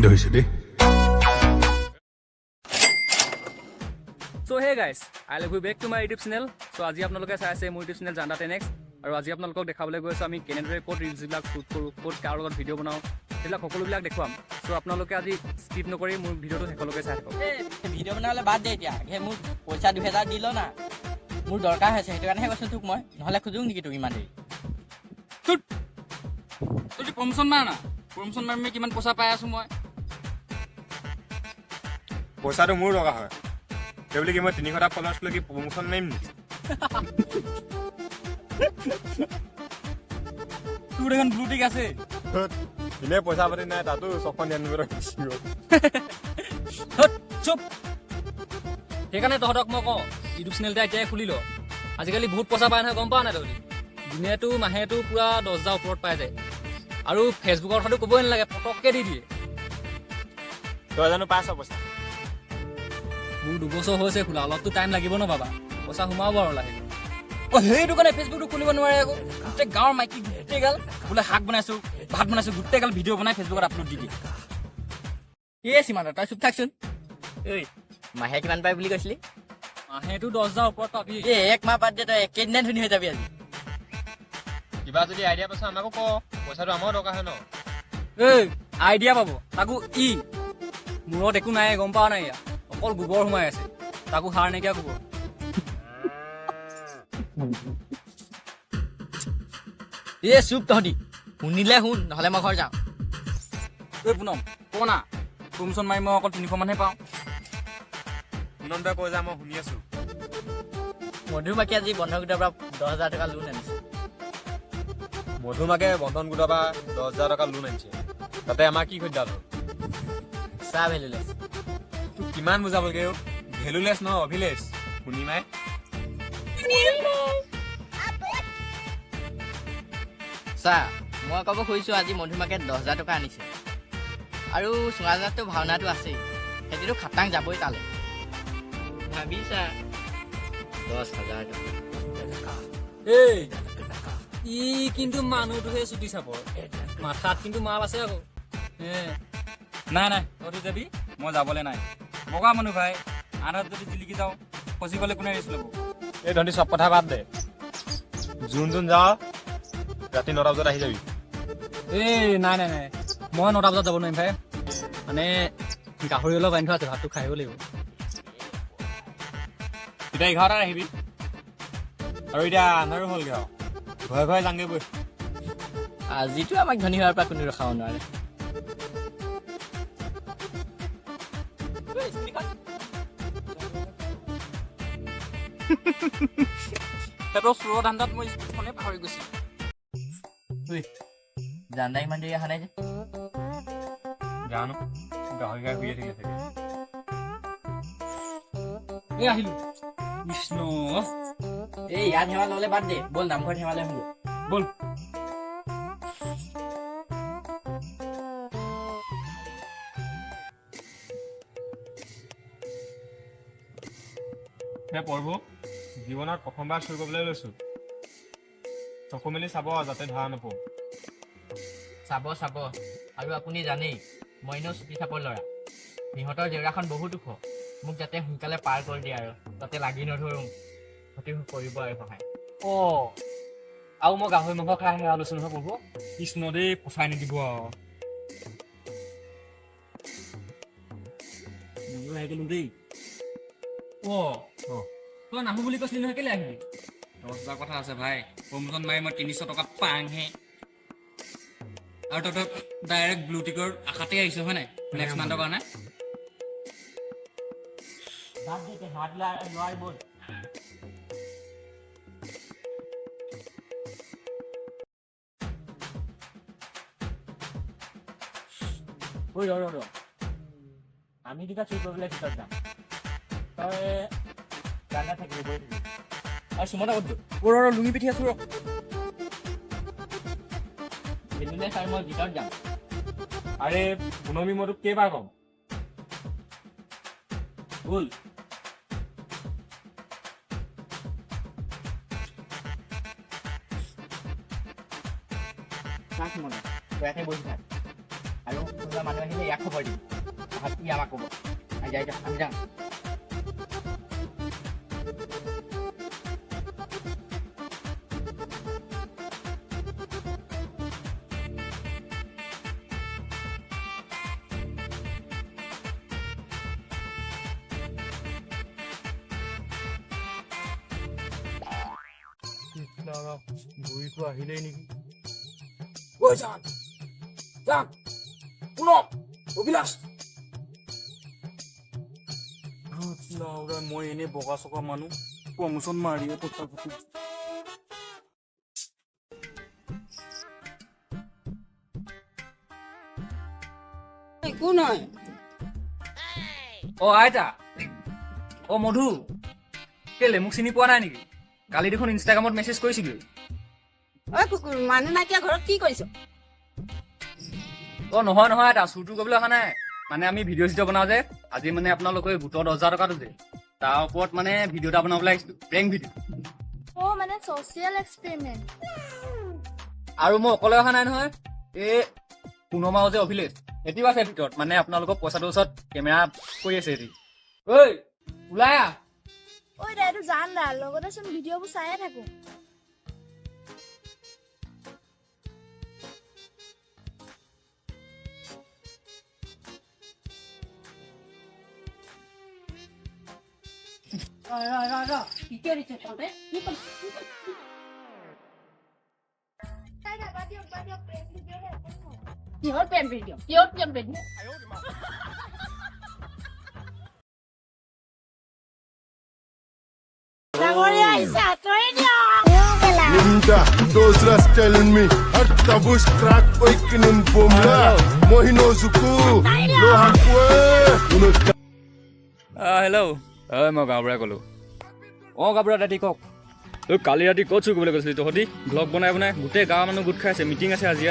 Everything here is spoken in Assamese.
ধৰিছে দেই। So hey guys, I love you back to my YouTube channel. So আজি আপোনালোকে চাই আছে মোৰ YouTube channel জান্দা 10x আৰু আজি আপোনালোকক দেখাবলৈ গৈ আছো আমি কেনেদৰে ক'ত ৰিলছবিলাক শ্বুট কৰোঁ, ক'ত কাৰ লগত ভিডিঅ' বনাওঁ, সেইবিলাক সকলোবিলাক দেখুৱাম। চ' আপোনালোকে আজি স্কিপ নকৰি মোৰ ভিডিঅ'টো শেষলৈকে চাই থাকক। ভিডিঅ' বনাবলৈ বাদ দে এতিয়া, মোক পইচা 2000 দিল না, মোৰ দৰকাৰ হৈছে, সেইটো কাৰণেহে কৈছোঁ তোক মই, নহ'লে খোজোঁ নেকি তোক ইমান দেৰি। তোৰ প্ৰমোচন মাৰ না, প্ৰমোচন মাৰি কিমান পইচা পাই আছো মই। পইচাটো মোৰ দৰকাৰ হয়, সেইবুলি কি মই 300টা ফলোৱাৰ্ছ লৈ কি প্ৰমোচন মাৰিম নেকি? তোৰ দেখোন ব্লুটিক আছে। এনে পইচা পাতি নাই, তাতো 699 চুপ। সেইকাৰণে তহঁতক মই কওঁ ইউটিউব চেনেল এটা এতিয়াই খুলি ল। আজিকালি বহুত পইচা পায় নহয়, গম পাৱ নাই তহঁতি? দিনেতো মাহেতো পুৰা 10,000 ওপৰত পাই যায়। আৰু ফেচবুকৰ কথাটো ক'বই নালাগে, পটককৈ দি দিয়ে। তই জানো পাইছ পইচা? মোৰ 2 বছৰ হৈছে খোলা, অলপতো টাইম লাগিব ন বাবা, পইচা সোমাব আৰু লাহে। সেইটো কাৰণে ফেচবুকটো খুলিব নোৱাৰে আকৌ। গোটেই গাঁৱৰ মাইকী গোটেই গাল বোলে শাক বনাইছো, ভাত বনাইছো, গোটেই গাল ভিডিঅ' বনাই ফেচবুকত আপলোড দি দিয়ে। এই সীমান্ত তই চুপ থাকচোন। ঐ মাহে কিমান পাই বুলি কৈছিলি? মাহেতো 10,000 ওপৰত পাবি। এই 1 মাহ বাদ দে, তই একেদিনাই ধনী হৈ যাবি আজি। কিবা যদি আইডিয়া পাইছ আমাকো ক, পইচাটো আমাৰো দৰকাৰ হয় ন। এই আইডিয়া পাব, তাকো মূৰত একো নাই, গম পাৱ নাই? ইয়াত অকল গোবৰ সোমাই আছে, তাকো সাৰ নাইকিয়া গোবৰ। এই চুপ তহঁতি, শুনিলে শুন, নহ'লে মই ঘৰ যাওঁ। ঐ পুনম ক না, প্ৰমোচন মাৰি মই অকল 300 মানহে পাওঁ। সুনন্দই কৈ যা, মই শুনি আছো। মধুমাখি আজি বন্ধ গোটৰ পৰা 10,000 টকা লোন আনিছে। মধুমাকে বন্ধন গোটৰ পৰা 10,000 টকা লোন আনিছে, তাতে আমাৰ কি সদ্যা হ'ল? চাহ ভেলুলেছ। তোক কিমান বুজাবলগৈ? ভেলুলেছ নহয়, অভিলেছ। শুনি মাই চাহ মই ক'ব খুজিছোঁ, আজি মধুমাকে 10,000 টকা আনিছে। আৰু চুঙাজানতো ভাওনাটো আছেই, সেইটোতো খাটাং যাবই তালৈ। ভাবিছা 10,000 টকা। এই ই কিন্তু মানুহটোহে চুটি চাপৰ, মাথাত কিন্তু মাল আছে আকৌ। নাই নাই, তহঁতি যাবি, মই যাবলৈ নাই। বগা মানুহ ভাই, আধাত যদি জিলিকি যাওঁ ফচি গ'লে কোনে ৰিস্ক ল'ব? এই তহঁতি চব কথা বাদ দে, যোন যাওঁ ৰাতি 9টা বজাত আহি যাবি। এই নাই নাই নাই, মই 9টা বজাত যাব নোৱাৰিম ভাই, মানে গাহৰি অলপ আনি থোৱা আছে, ভাতটো খাই আহিব লাগিব। তেতিয়া 11টাত আহিবি, আৰু এতিয়া আন্ধাৰো হ'লগৈ আৰু ঘৰে ঘৰে যাংগৈ বৈ। আজিতো আমাক ধনী হোৱাৰ পৰা কোনো ৰখাব নোৱাৰে। সিহঁতৰ চোৰৰ ধান্দাত মই স্কুলখনে পাহৰি গৈছোঁ। জান্দা ইমান দেৰি অহা নাই যে? জানো, গাহৰি গাই শুয়ে থাকিলে চাগে। এই আহিলো কৃষ্ণ। এই ইয়াত ধেমাল ল'লে বাদ দে, ব'ল নামঘৰ ধেমালে শুনো। ব'ল। হে প্ৰভু, জীৱনত প্ৰথমবাৰ চুৰ কৰিবলৈ লৈছোঁ, চকু মেলি চাব যাতে ধৰা নপৰোঁ। চাব চাব, আৰু আপুনি জানেই মই এনেও চুটি চাপৰ ল'ৰা, সিহঁতৰ জেগাখন বহুত ওখ, মোক যাতে সোনকালে পাৰ কৰি দিয়ে আৰু যাতে লাগি নধৰোঁ, সঠিক কৰিব আৰু সহায়। আৰু মই গাহৰি মাংস খাই আহি আলোচনা নহয় প্ৰভু, কৃষ্ণ দেই, পচাই নিদিব আৰু। আহি গলো দেই। তই নাহো বুলি কৈছিলি নহয়, কেলে আহিলি? 10,000 কথা আছে ভাই, প্ৰমোচন মাৰি মই 300 টকা পাংহে। আৰু তহঁতক ডাইৰেক্ট ব্লুটিকৰ আশাতে আহিছোঁ হয় নাই, নেক্সট মান্থৰ কাৰণে। আমি দুটা চুৰ কৰিবলৈ ভিতৰত যাম, তই জানা থাকিব বৈ থাকিবি। আৰু সুমতা ক'ত গ'ল? লুঙি পিঠি আছো ৰ। ভেলুলে ছাৰ মই ভিতৰত যাম। আৰে পুনমি, মই তোক কেইবাৰ ক'ম? ব'ল। থাক সুমতা, তই ইয়াতে বহি থাক। আৰু কোনোবা মানুহ আহিলে ইয়াক খবৰ দিম তাহাঁত ই আমাক ক'ব যাই যাম আমি যাম বুঢ়ীটো আহিলেই নেকি মই এনেই বগা চকা মানুহ প্ৰমোচন মাৰিয়ে তথাপি একো নহয় অ আইতা অ মধু কেলে মোক চিনি পোৱা নাই নেকি কালি দেখোন ইনষ্টাগ্ৰামত মেছেজ কৰিছিলোঁ ঐ কুকুৰ মানুহ নাইকিয়া ঘৰত কি কৰিছ অ নহয় নহয় আইতা চুৰটো কৰিবলৈ অহা নাই মানে আমি ভিডিঅ' চিডিঅ' বনাওঁ যে আজি মানে আপোনালোকে গোটৰ 10,000 টকাটো যে তাৰ ওপৰত মানে ভিডিঅ' এটা বনাবলৈ আহিছিলোঁ প্ৰেংক ভিডিঅ' অ' মানে ছ'চিয়েল এক্সপেৰিমেণ্ট আৰু মই অকলে অহা নাই নহয় এই পুনমাও যে অভিলেখ সেটিও আছে ভিতৰত মানে আপোনালোকৰ পইচাটোৰ ওচৰত কেমেৰা কৰি আছে সেটি ঐ ওলাই আহ ঐ দা এইটো জান দা লগতে চোন ভিডিঅ'বোৰ চায়ে থাকো কিহৰ প্ৰেম ভিডিঅ' কিহৰ প্ৰেম ভিডিঅ' ডাঙৰীয়া আহিছে আঁতৰি দিয়ক Ninja, those rats telling me Hatta bush crack oikinin bomla Mohino zuku Lo hakwe hello' হয় মই গাঁৱৰ পৰাই ক'লোঁ অঁ গাঁৱৰ ৰাতি কওক কালি ৰাতি ক'ত চুৰ কৰিবলৈ গৈছিলি তহঁতি ব্লগ বনাই গোটেই গাঁৱৰ মানুহ গোট খাই আছে মিটিং আছে আজি